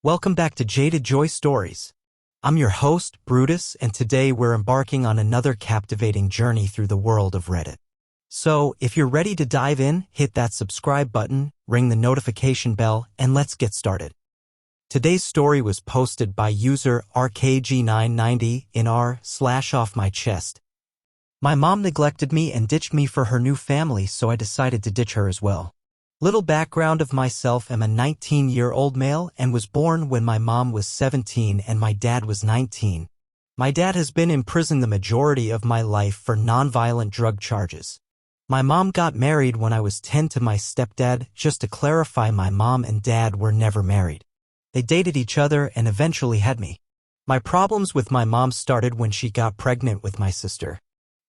Welcome back to Jaded Joy Stories. I'm your host, Brutus, and today we're embarking on another captivating journey through the world of Reddit. So, if you're ready to dive in, hit that subscribe button, ring the notification bell, and let's get started. Today's story was posted by user RKG990 in r/off my chest. My mom neglected me and ditched me for her new family, so I decided to ditch her as well. Little background of myself: I'm a 19-year-old male and was born when my mom was 17 and my dad was 19. My dad has been in prison the majority of my life for nonviolent drug charges. My mom got married when I was 10 to my stepdad. Just to clarify, my mom and dad were never married. They dated each other and eventually had me. My problems with my mom started when she got pregnant with my sister.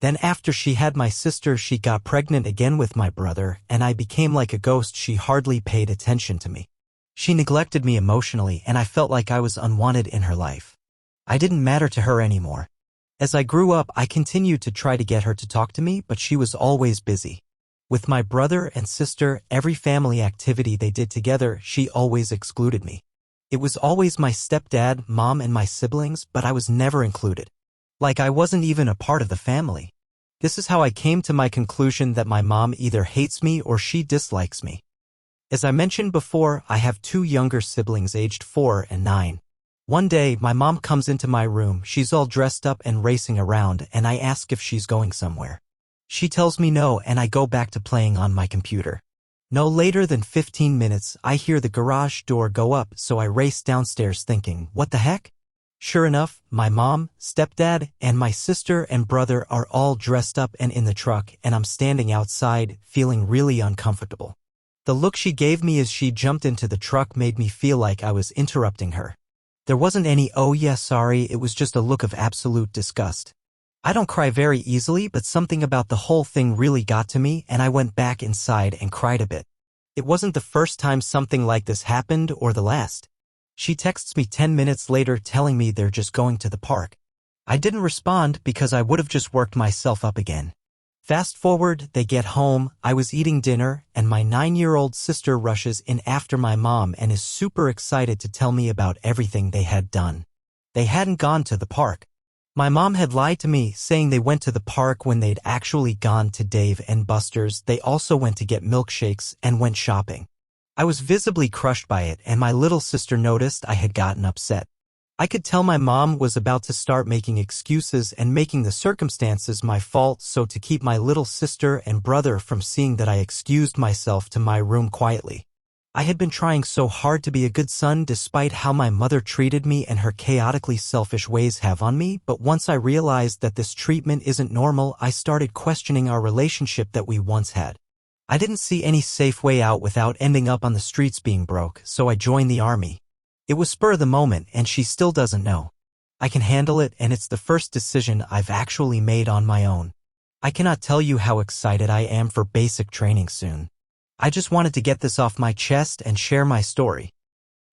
Then after she had my sister, she got pregnant again with my brother, and I became like a ghost. She hardly paid attention to me. She neglected me emotionally, and I felt like I was unwanted in her life. I didn't matter to her anymore. As I grew up, I continued to try to get her to talk to me, but she was always busy. With my brother and sister, every family activity they did together, she always excluded me. It was always my stepdad, mom, and my siblings, but I was never included. Like I wasn't even a part of the family. This is how I came to my conclusion that my mom either hates me or she dislikes me. As I mentioned before, I have two younger siblings aged 4 and 9. One day, my mom comes into my room. She's all dressed up and racing around, and I ask if she's going somewhere. She tells me no, and I go back to playing on my computer. No later than 15 minutes, I hear the garage door go up, so I race downstairs thinking, what the heck? Sure enough, my mom, stepdad, and my sister and brother are all dressed up and in the truck, and I'm standing outside, feeling really uncomfortable. The look she gave me as she jumped into the truck made me feel like I was interrupting her. There wasn't any "oh yeah, sorry," it was just a look of absolute disgust. I don't cry very easily, but something about the whole thing really got to me, and I went back inside and cried a bit. It wasn't the first time something like this happened or the last. She texts me 10 minutes later telling me they're just going to the park. I didn't respond because I would have just worked myself up again. Fast forward, they get home, I was eating dinner, and my 9-year-old sister rushes in after my mom and is super excited to tell me about everything they had done. They hadn't gone to the park. My mom had lied to me, saying they went to the park when they'd actually gone to Dave and Buster's. They also went to get milkshakes and went shopping. I was visibly crushed by it, and my little sister noticed I had gotten upset. I could tell my mom was about to start making excuses and making the circumstances my fault, so to keep my little sister and brother from seeing that, I excused myself to my room quietly. I had been trying so hard to be a good son despite how my mother treated me and her chaotically selfish ways have on me, but once I realized that this treatment isn't normal, I started questioning our relationship that we once had. I didn't see any safe way out without ending up on the streets being broke, so I joined the army. It was spur of the moment, and she still doesn't know. I can handle it, and it's the first decision I've actually made on my own. I cannot tell you how excited I am for basic training soon. I just wanted to get this off my chest and share my story.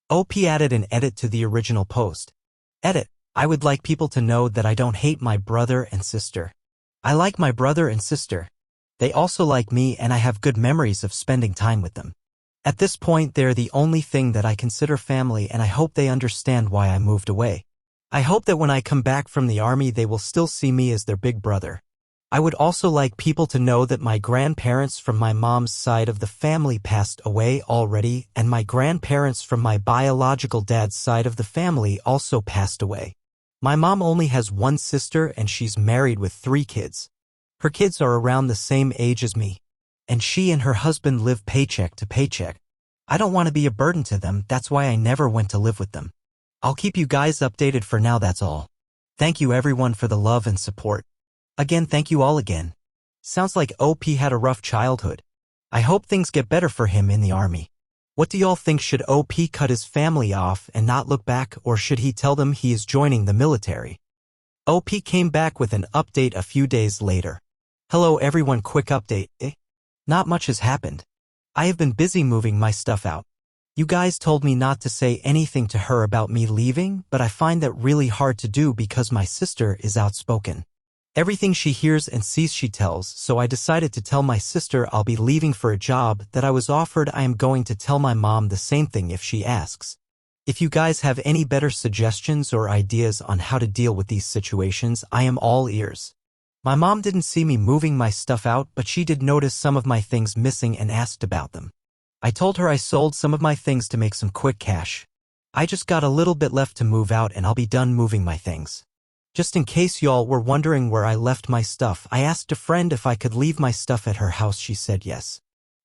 OP added an edit to the original post. Edit: I would like people to know that I don't hate my brother and sister. I like my brother and sister. They also like me, and I have good memories of spending time with them. At this point, they're the only thing that I consider family, and I hope they understand why I moved away. I hope that when I come back from the army, they will still see me as their big brother. I would also like people to know that my grandparents from my mom's side of the family passed away already, and my grandparents from my biological dad's side of the family also passed away. My mom only has one sister, and she's married with 3 kids. Her kids are around the same age as me, and she and her husband live paycheck to paycheck. I don't want to be a burden to them, that's why I never went to live with them. I'll keep you guys updated. For now, that's all. Thank you everyone for the love and support. Again, thank you all again. Sounds like OP had a rough childhood. I hope things get better for him in the army. What do y'all think? Should OP cut his family off and not look back, or should he tell them he is joining the military? OP came back with an update a few days later. Hello everyone, quick update. Not much has happened. I have been busy moving my stuff out. You guys told me not to say anything to her about me leaving, but I find that really hard to do because my sister is outspoken. Everything she hears and sees she tells, so I decided to tell my sister I'll be leaving for a job that I was offered. I am going to tell my mom the same thing if she asks. If you guys have any better suggestions or ideas on how to deal with these situations, I am all ears. My mom didn't see me moving my stuff out, but she did notice some of my things missing and asked about them. I told her I sold some of my things to make some quick cash. I just got a little bit left to move out and I'll be done moving my things. Just in case y'all were wondering where I left my stuff, I asked a friend if I could leave my stuff at her house. She said yes.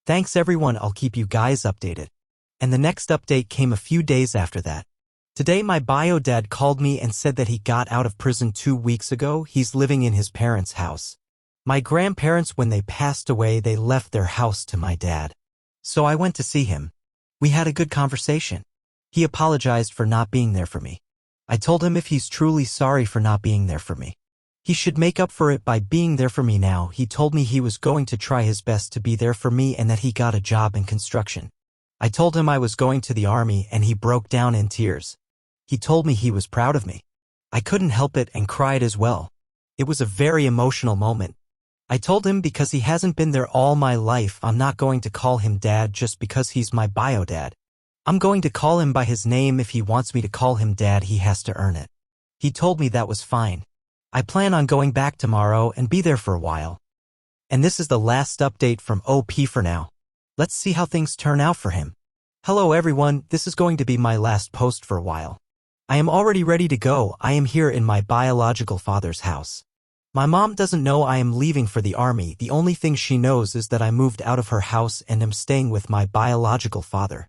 Thanks everyone, I'll keep you guys updated. And the next update came a few days after that. Today my bio dad called me and said that he got out of prison 2 weeks ago. He's living in his parents' house. My grandparents, when they passed away, they left their house to my dad. So I went to see him. We had a good conversation. He apologized for not being there for me. I told him if he's truly sorry for not being there for me, he should make up for it by being there for me now. He told me he was going to try his best to be there for me and that he got a job in construction. I told him I was going to the army and he broke down in tears. He told me he was proud of me. I couldn't help it and cried as well. It was a very emotional moment. I told him because he hasn't been there all my life, I'm not going to call him dad just because he's my bio dad. I'm going to call him by his name. If he wants me to call him dad, he has to earn it. He told me that was fine. I plan on going back tomorrow and be there for a while. And this is the last update from OP for now. Let's see how things turn out for him. Hello everyone, this is going to be my last post for a while. I am already ready to go. I am here in my biological father's house. My mom doesn't know I am leaving for the army. The only thing she knows is that I moved out of her house and am staying with my biological father.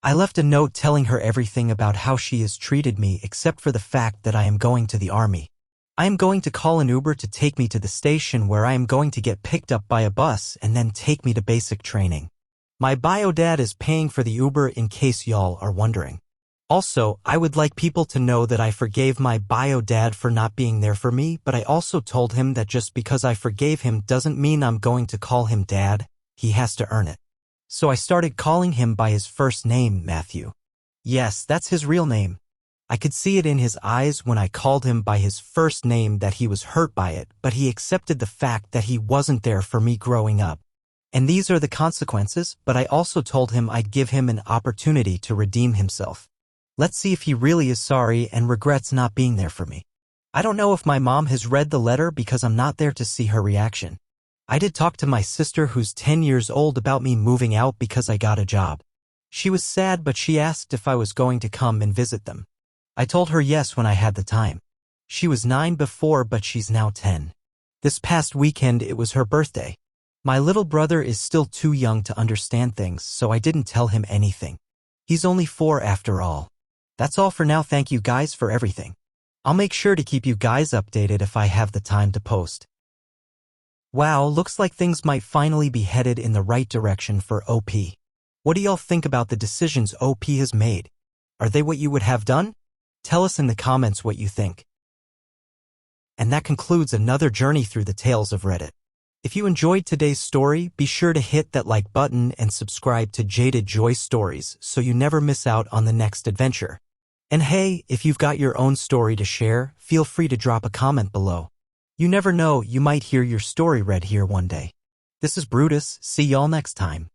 I left a note telling her everything about how she has treated me except for the fact that I am going to the army. I am going to call an Uber to take me to the station where I am going to get picked up by a bus and then take me to basic training. My bio dad is paying for the Uber in case y'all are wondering. Also, I would like people to know that I forgave my bio dad for not being there for me, but I also told him that just because I forgave him doesn't mean I'm going to call him dad. He has to earn it. So I started calling him by his first name, Matthew. Yes, that's his real name. I could see it in his eyes when I called him by his first name that he was hurt by it, but he accepted the fact that he wasn't there for me growing up. And these are the consequences, but I also told him I'd give him an opportunity to redeem himself. Let's see if he really is sorry and regrets not being there for me. I don't know if my mom has read the letter because I'm not there to see her reaction. I did talk to my sister who's 10 years old about me moving out because I got a job. She was sad, but she asked if I was going to come and visit them. I told her yes when I had the time. She was 9 before, but she's now 10. This past weekend it was her birthday. My little brother is still too young to understand things, so I didn't tell him anything. He's only 4 after all. That's all for now. Thank you guys for everything. I'll make sure to keep you guys updated if I have the time to post. Wow, looks like things might finally be headed in the right direction for OP. What do y'all think about the decisions OP has made? Are they what you would have done? Tell us in the comments what you think. And that concludes another journey through the tales of Reddit. If you enjoyed today's story, be sure to hit that like button and subscribe to Jaded Joy Stories so you never miss out on the next adventure. And hey, if you've got your own story to share, feel free to drop a comment below. You never know, you might hear your story read here one day. This is Brutus. See y'all next time.